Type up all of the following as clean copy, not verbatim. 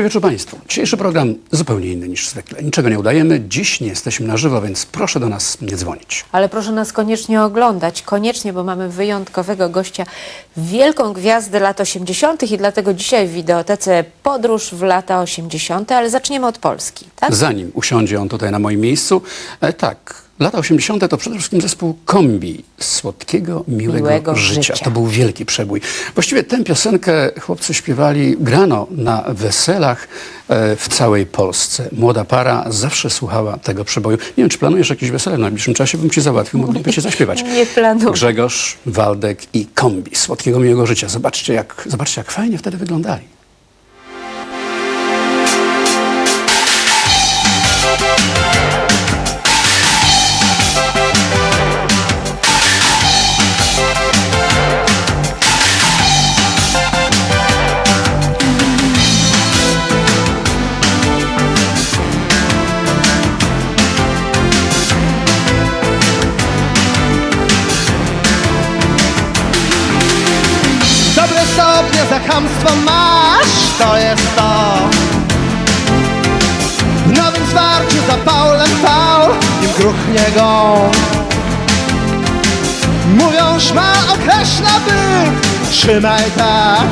Dobry wieczór Państwu. Dzisiejszy program zupełnie inny niż zwykle. Niczego nie udajemy. Dziś nie jesteśmy na żywo, więc proszę do nas nie dzwonić. Ale proszę nas koniecznie oglądać. Koniecznie, bo mamy wyjątkowego gościa, wielką gwiazdę lat 80. i dlatego dzisiaj w Wideotece podróż w lata 80. Ale zaczniemy od Polski, tak? Zanim usiądzie on tutaj na moim miejscu, tak, lata 80. to przede wszystkim zespół Kombi. Słodkiego, miłego życia. To był wielki przebój. Właściwie tę piosenkę chłopcy śpiewali, grano na weselach w całej Polsce. Młoda para zawsze słuchała tego przeboju. Nie wiem, czy planujesz jakieś wesele w najbliższym czasie? Bym ci załatwił, mogliby cię zaśpiewać. Nie planuję. Grzegorz, Waldek i Kombi. Słodkiego, miłego życia. Zobaczcie, jak fajnie wtedy wyglądali. Dobre stopnie za chamstwo masz, to jest to. W nowym zwarciu za Paulem Paul, nim gruchnie gong. Mówią, szmal określa byt, trzymaj tak.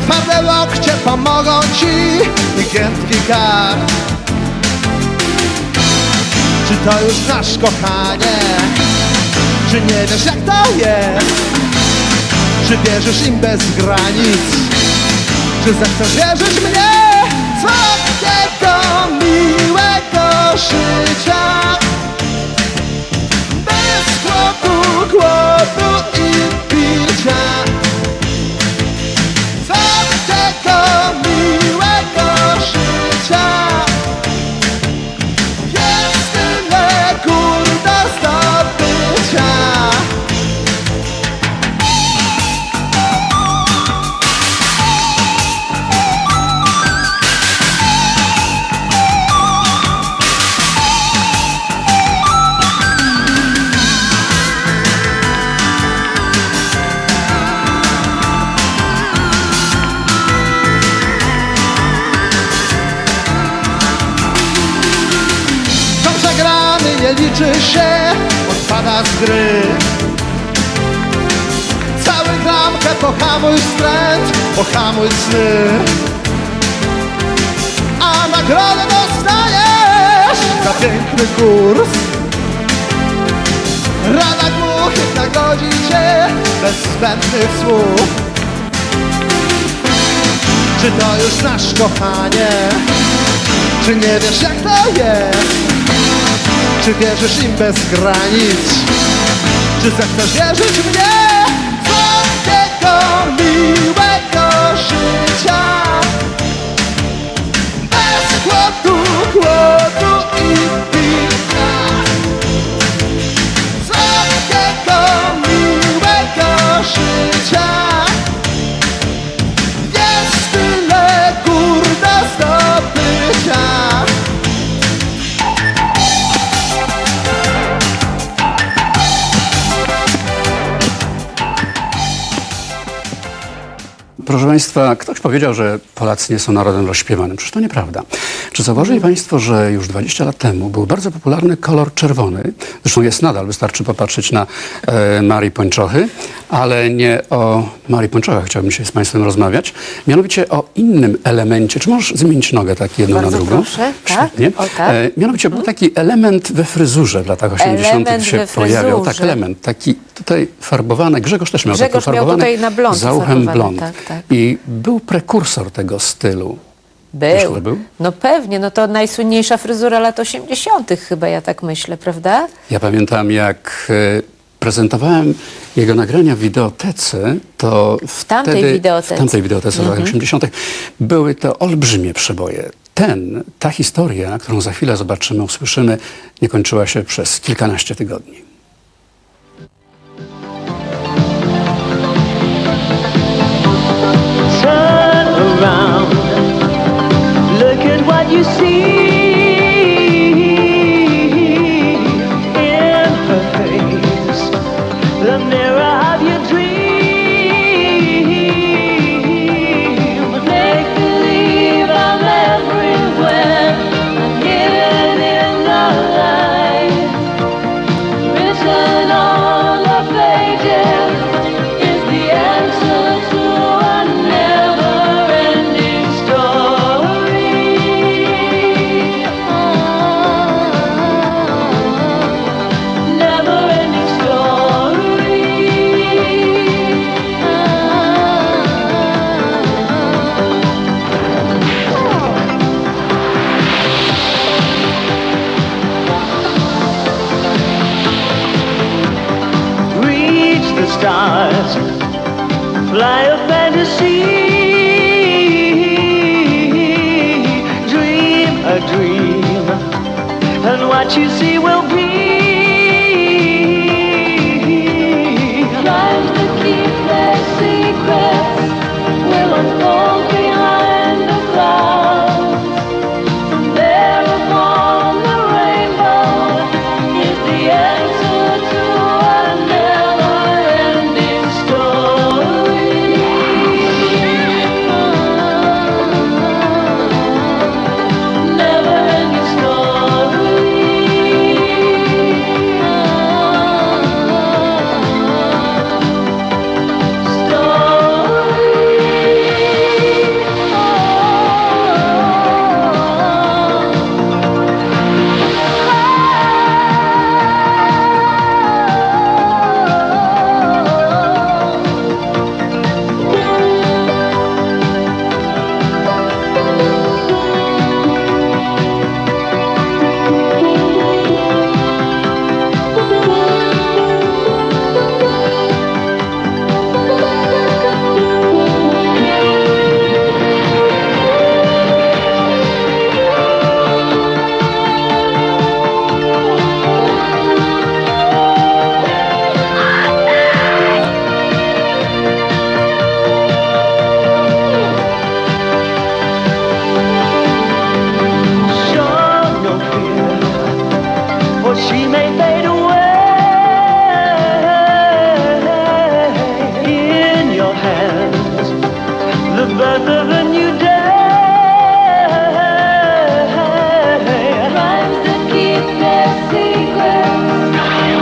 Twarde łokcie pomogą ci i giętki kark. Czy to już znasz, kochanie? Czy nie wiesz, jak to jest? Czy wierzysz im bez granic? Czy zechcesz wierzyć mnie? Słodkiego, miłego życia, bez głodu i picia. Słodkiego, miłego życia, jest tyle gór do zdobycia. Nie liczy się, odpada z gry. Cały klamkę pohamuj wstręt, pohamuj sny. A nagrodę dostajesz za piękny kurs. Rada głuchych nagodzi cię bez zbędnych słów. Czy to już znasz, kochanie? Czy nie wiesz, jak to jest? Czy wierzysz im bez granic? Czy zechcesz wierzyć mnie? Słodkiego, miłego życia, bez głodu i picia. Słodkiego, miłego życia, jest tyle gór do zdobycia. Proszę Państwa, ktoś powiedział, że Polacy nie są narodem rozśpiewanym. Przecież to nieprawda. Czy zauważyli Państwo, że już 20 lat temu był bardzo popularny kolor czerwony? Zresztą jest nadal, wystarczy popatrzeć na Marii Pończochy, ale nie o Marii Pończochach chciałbym dzisiaj z Państwem rozmawiać. Mianowicie o innym elemencie. Czy możesz zmienić nogę tak jedną Bardzo na drugą? proszę, Świetnie. tak. O, tak. Mianowicie był taki element we fryzurze w latach 80. Element się we pojawiał. Tak, fryzurze. element taki tutaj farbowany. Grzegorz też miał Grzegorz taki miał farbowany tutaj na blond za uchem farbowany, blond. tak, tak. I był prekursor tego stylu. Wiesz, Był. kto był? No pewnie, no to najsłynniejsza fryzura lat 80. chyba, ja tak myślę, prawda? Ja pamiętam, jak prezentowałem jego nagrania w Wideotece, to w tamtej Wideotece. W tamtej Wideotece w latach 80. były to olbrzymie przeboje. Ta historia, którą za chwilę zobaczymy, usłyszymy, nie kończyła się przez kilkanaście tygodni. Turn around, look at what you see in her face, the mirror of your dream. Make fly a fantasy, dream a dream, and what you see will be. Trying to keep their secrets will unfold behind the clouds. There upon the rainbow is the answer to a never-ending story. Never-ending she may fade away. In your hands, the birth of a new day. Rhymes that keep their secrets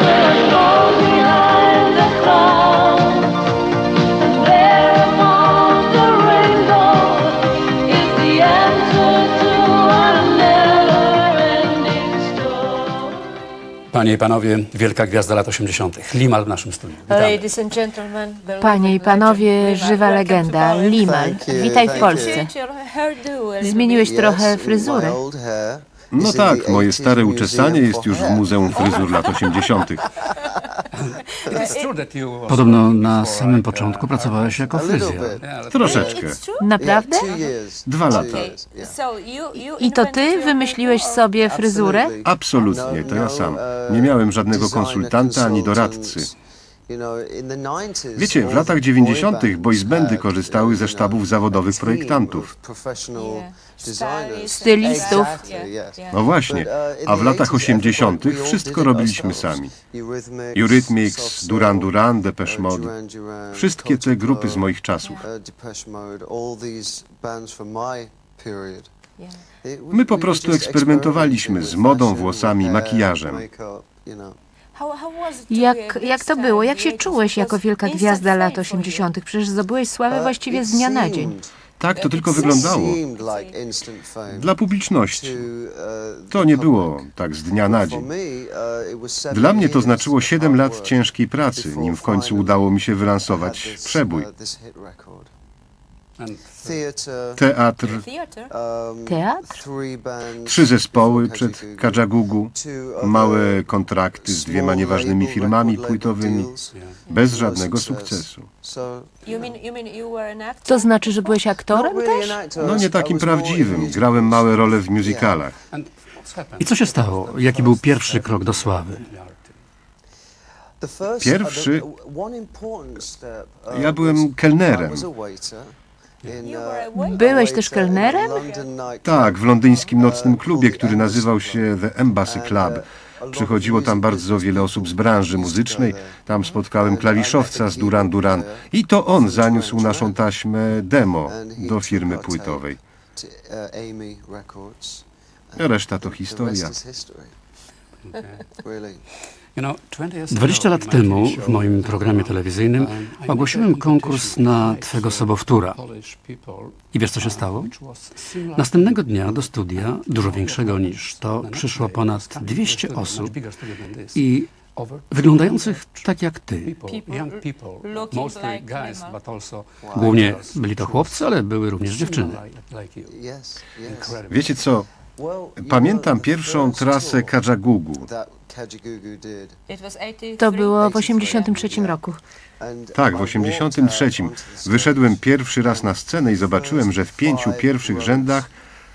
will fall behind the clouds. And there upon the rainbow is the answer to a never-ending story. Panie i panowie, wielka gwiazda lat 80. Limal w naszym studiu. Witamy. Ladies and gentlemen, the Panie i living panowie, legend Limal. żywa Welcome to legenda, Poland. Limal. Thank you, Witaj w thank Polsce. you. Change your hairdo a little Zmieniłeś bit. trochę fryzurę. No tak, moje stare uczesanie jest już w Muzeum Fryzur lat 80. Podobno na samym początku pracowałeś jako fryzjer. Troszeczkę. It's true? Naprawdę? 2 lata. So you I to ty wymyśliłeś sobie fryzurę? Absolutnie, to ja sam. Nie miałem żadnego konsultanta ani doradcy. Wiecie, w latach 90. boys bandy korzystały ze sztabów zawodowych projektantów. Stylistów. No właśnie, a w latach 80. wszystko robiliśmy sami. Eurythmics, Duran Duran, Depeche Mode. Wszystkie te grupy z moich czasów. My po prostu eksperymentowaliśmy z modą, włosami, makijażem. Jak to było? Jak się czułeś jako wielka gwiazda lat 80.? Przecież zdobyłeś sławę właściwie z dnia na dzień. Tak to tylko wyglądało. Dla publiczności. To nie było tak z dnia na dzień. Dla mnie to znaczyło 7 lat ciężkiej pracy, nim w końcu udało mi się wylansować przebój. Teatr, Teatr? 3 zespoły przed Kajagoogoo, małe kontrakty z 2 nieważnymi firmami płytowymi, bez żadnego sukcesu. To znaczy, że byłeś aktorem też? No nie takim prawdziwym, grałem małe role w musicalach. I co się stało? Jaki był pierwszy krok do sławy? Pierwszy, ja byłem kelnerem. Byłeś też kelnerem? Tak, w londyńskim nocnym klubie, który nazywał się The Embassy Club. Przychodziło tam bardzo wiele osób z branży muzycznej. Tam spotkałem klawiszowca z Duran Duran i to on zaniósł naszą taśmę demo do firmy płytowej. Reszta to historia. 20 lat temu w moim programie telewizyjnym ogłosiłem konkurs na twego sobowtóra. I wiesz, co się stało? Następnego dnia do studia, dużo większego niż to, przyszło ponad 200 osób i wyglądających tak jak ty. Głównie byli to chłopcy, ale były również dziewczyny. Wiecie co? Pamiętam pierwszą trasę Kajagoogoo. To było w 1983 roku. Tak, w 1983. Wyszedłem pierwszy raz na scenę i zobaczyłem, że w 5 pierwszych rzędach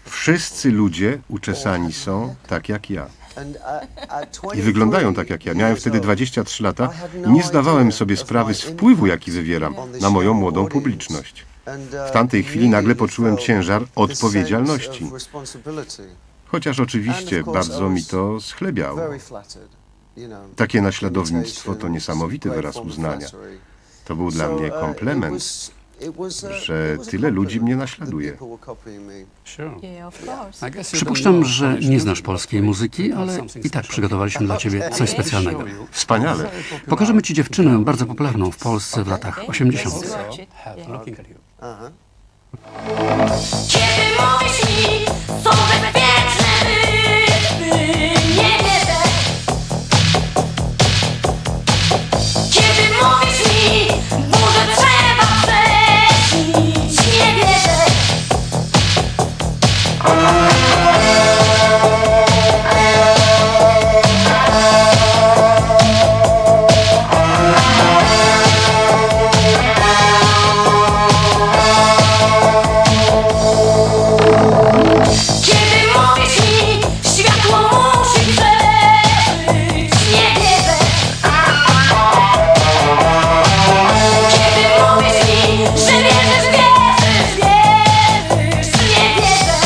wszyscy ludzie uczesani są tak jak ja. I wyglądają tak jak ja. Miałem wtedy 23 lata i nie zdawałem sobie sprawy z wpływu, jaki wywieram na moją młodą publiczność. W tamtej chwili nagle poczułem ciężar odpowiedzialności. Chociaż oczywiście bardzo mi to schlebiało. Takie naśladownictwo to niesamowity wyraz uznania. To był dla mnie komplement, że tyle ludzi mnie naśladuje. Przypuszczam, że nie znasz polskiej muzyki, ale i tak przygotowaliśmy dla ciebie coś specjalnego. Wspaniale. Pokażemy ci dziewczynę bardzo popularną w Polsce w latach 80. Kiedy mówisz mi, są bezpieczne wyspy, nie wierzę. Kiedy mówisz mi, burzę trzeba prześnić, nie wierzę. Kiedy mówisz mi, światło musi grzeszyć, nie wierzę. Kiedy mówisz mi, że wierzysz, wierzysz, wierzysz, nie wierzę.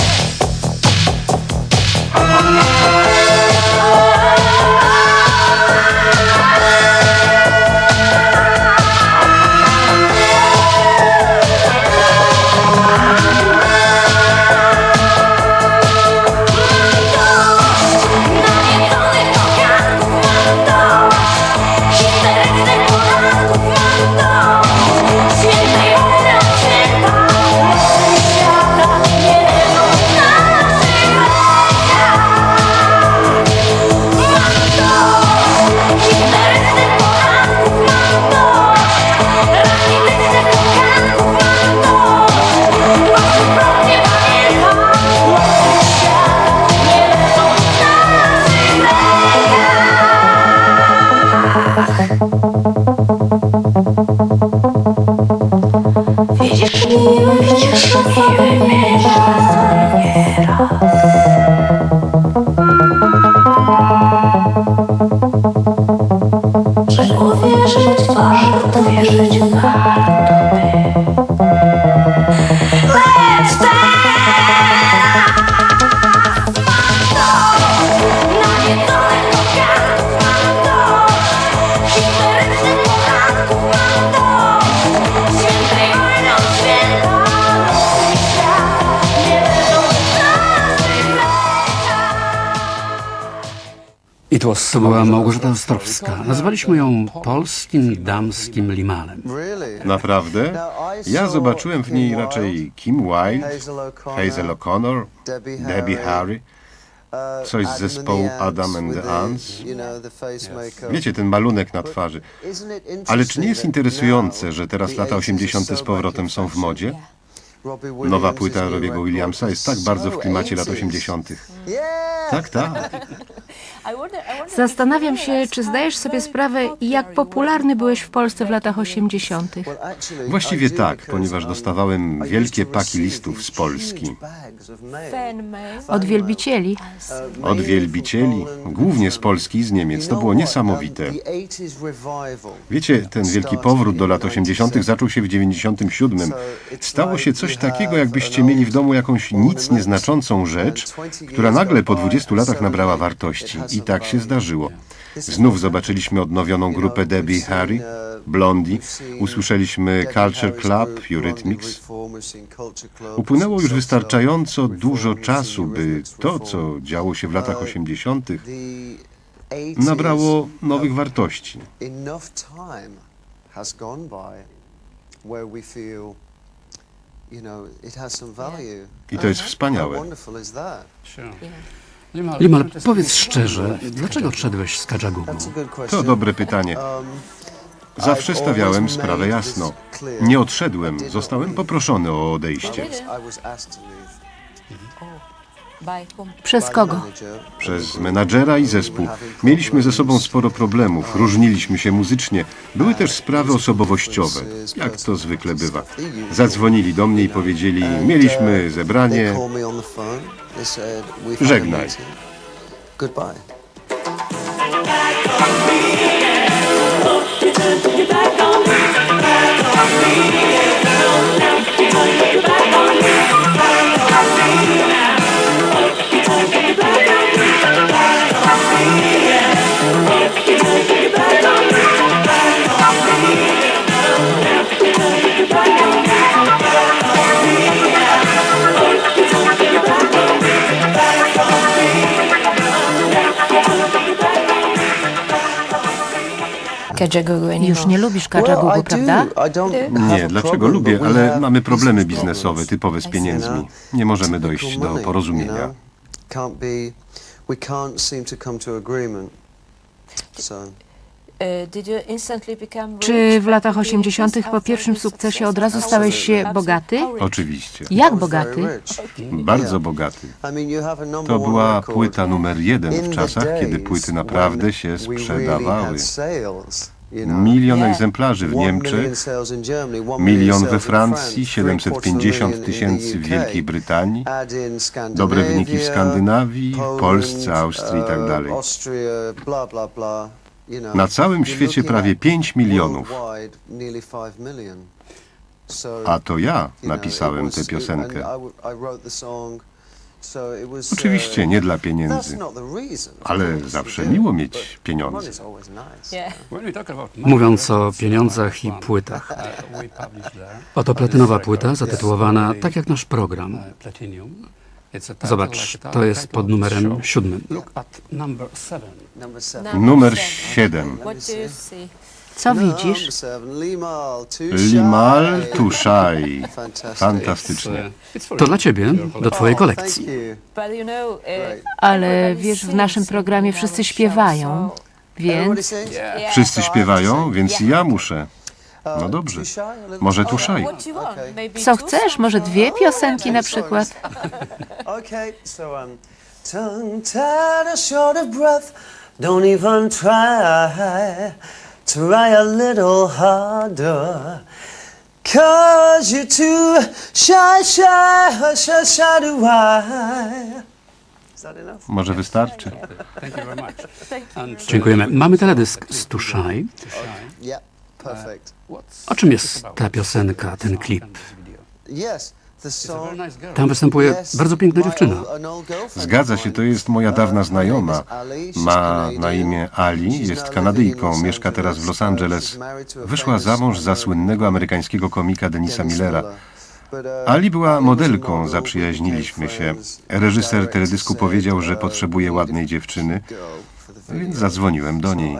Nawiedzonych kochanków mam dość, histerycznych poranków mam dość, świętej wojny od święta, mocy świata nie leżą w naszych rękach. Mam dość, histerycznych poranków mam dość, rakietycznych kochanków mam dość, waszych prog nie pamiętam, mocy świata nie leżą w naszych rękach. Widzisz miłość, miły że uwierzyć warto, wierzyć warto by. Lecz teraz mam dość, nawiedzonych kochanków mam dość, histerycznych poranków mam dość, świętej wojny od święta, mocy świata nie leżą w naszych rękach. To była Małgorzata Ostrowska. Nazwaliśmy ją polskim damskim Limanem. Naprawdę? Ja zobaczyłem w niej raczej Kim Wilde, Hazel O'Connor, Debbie Harry, coś z zespołu Adam and the Ants. Wiecie, ten malunek na twarzy. Ale czy nie jest interesujące, że teraz lata 80. z powrotem są w modzie? Nowa płyta Robbie'ego Williamsa jest tak bardzo w klimacie lat 80. Tak, tak. Zastanawiam się, czy zdajesz sobie sprawę, jak popularny byłeś w Polsce w latach 80. Właściwie tak, ponieważ dostawałem wielkie paki listów z Polski. Od wielbicieli. Od wielbicieli, głównie z Polski i z Niemiec. To było niesamowite. Wiecie, ten wielki powrót do lat 80. zaczął się w 97. Stało się coś takiego, jakbyście mieli w domu jakąś nic nieznaczącą rzecz, która nagle po 20 latach nabrała wartości. I tak się zdarzyło. Znów zobaczyliśmy odnowioną grupę Debbie Harry, Blondie, usłyszeliśmy Culture Club, Eurythmics. Upłynęło już wystarczająco dużo czasu, by to, co działo się w latach 80., nabrało nowych wartości. I to jest wspaniałe. Limal, powiedz szczerze, dlaczego odszedłeś z Kajagoogoo? To dobre pytanie. Zawsze stawiałem sprawę jasno. Nie odszedłem, zostałem poproszony o odejście. Przez kogo? Przez menadżera i zespół. Mieliśmy ze sobą sporo problemów, różniliśmy się muzycznie. Były też sprawy osobowościowe, jak to zwykle bywa. Zadzwonili do mnie i powiedzieli, mieliśmy zebranie, żegnaj. Goodbye. Już nie lubisz Kadżagugu, prawda? Nie, dlaczego lubię, ale mamy problemy biznesowe, typowe z pieniędzmi. Nie możemy dojść do porozumienia. Czy w latach 80. po pierwszym sukcesie od razu stałeś się bogaty? Oczywiście. Jak bogaty? Bardzo bogaty. To była płyta numer 1 w czasach, kiedy płyty naprawdę się sprzedawały. 1 milion egzemplarzy w Niemczech, 1 milion we Francji, 750 000 w Wielkiej Brytanii, dobre wyniki w Skandynawii, Polsce, Austrii i tak dalej. Na całym świecie prawie 5 milionów. A to ja napisałem tę piosenkę. Oczywiście nie dla pieniędzy, ale zawsze miło mieć pieniądze. Mówiąc o pieniądzach i płytach, oto platynowa płyta zatytułowana tak jak nasz program. Zobacz, to jest pod numerem 7. Numer 7. Co widzisz? Limal Tuszaj. Fantastycznie. To dla ciebie, do twojej kolekcji. Ale wiesz, w naszym programie wszyscy śpiewają, więc... Wszyscy śpiewają, więc i ja muszę. No dobrze. Może Tuszaj. Co chcesz? Może 2 piosenki na przykład? Tongue tied or short of breath, don't even try. Try a little harder, 'cause you're too shy, shy to why. Is that enough? Może wystarczy. Dziękujemy. Mamy teledysk z Tuszaj. Yeah, perfect. O czym jest ta piosenka, ten klip? Yes, the song. Tam występuje bardzo piękna dziewczyna. Zgadza się, to jest moja dawna znajoma. Ma na imię Ali, jest Kanadyjką, mieszka teraz w Los Angeles. Wyszła za mąż za słynnego amerykańskiego komika Denisa Millera. Ali była modelką, zaprzyjaźniliśmy się. Reżyser teledysku powiedział, że potrzebuje ładnej dziewczyny, więc zadzwoniłem do niej.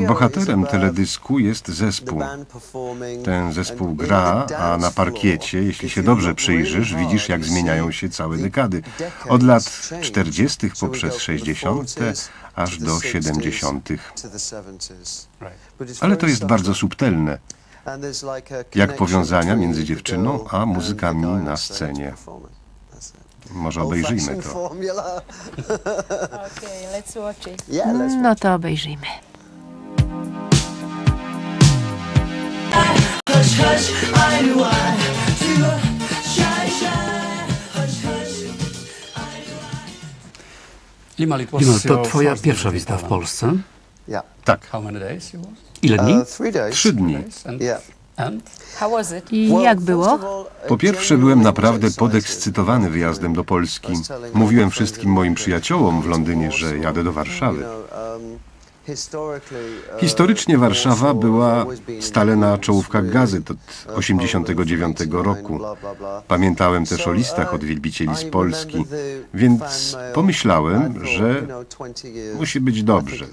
Bohaterem teledysku jest zespół. Ten zespół gra, a na parkiecie, jeśli się dobrze przyjrzysz, widzisz, jak zmieniają się całe dekady. Od lat 40. poprzez 60. aż do 70. Ale to jest bardzo subtelne, jak powiązania między dziewczyną a muzykami na scenie. Może obejrzyjmy to. No to obejrzyjmy. Limal, to twoja pierwsza wizyta w Polsce. Yeah. Tak, Ile dni? 3 days. 3 dni. Yeah. I jak było? Po pierwsze, byłem naprawdę podekscytowany wyjazdem do Polski. Mówiłem wszystkim moim przyjaciołom w Londynie, że jadę do Warszawy. Historycznie Warszawa była stale na czołówkach gazet od 1989 roku. Pamiętałem też o listach od wielbicieli z Polski, więc pomyślałem, że musi być dobrze.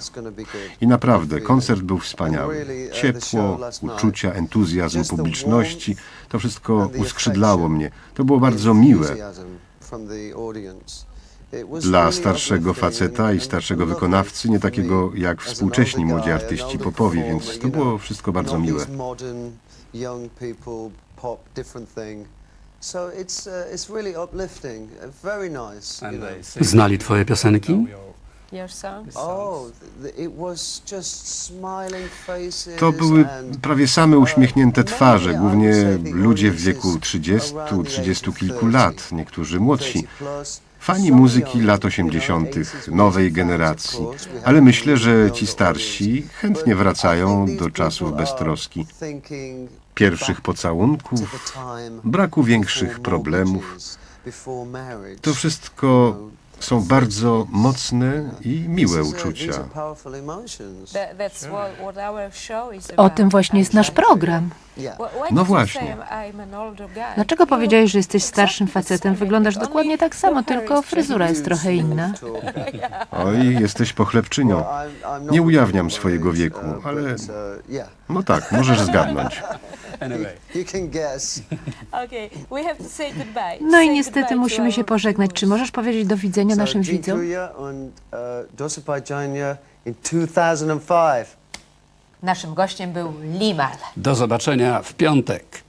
I naprawdę, koncert był wspaniały. Ciepło, uczucia, entuzjazm publiczności, to wszystko uskrzydlało mnie. To było bardzo miłe. Dla starszego faceta i starszego wykonawcy, nie takiego jak współcześni młodzi artyści popowi, więc to było wszystko bardzo miłe. So it's really uplifting, very nice. You know. Znali twoje piosenki? Your songs? Oh, it was just smiling faces. To były and, prawie same uśmiechnięte twarze, mainly, I głównie would say the ludzie w audience wieku is 30, around the 30 age of kilku 30, lat, niektórzy młodsi. 30 plus. Fani Some muzyki young, lat you 80., know, 80s nowej music fans, generacji. of course. We have Ale a myślę, że younger ci starsi audience. chętnie But I wracają think do these czasów people are beztroski. thinking Pierwszych back pocałunków, to the time braku większych before problemów. mortgages, before marriage. To wszystko są bardzo mocne i miłe These are uczucia. powerful emotions. That's what our show is O about. tym właśnie jest nasz program. Yeah. No właśnie. Dlaczego powiedziałeś, że jesteś starszym facetem? Wyglądasz dokładnie tak samo, tylko fryzura jest trochę inna. Oj, jesteś pochlebczynią. Nie ujawniam swojego wieku, ale Yeah, no tak, możesz zgadnąć. you can guess. No i niestety musimy się pożegnać. Czy możesz powiedzieć do widzenia naszym widzom? Dziękuję und do zobaczenia in 2005. Naszym gościem był Limal. Do zobaczenia w piątek.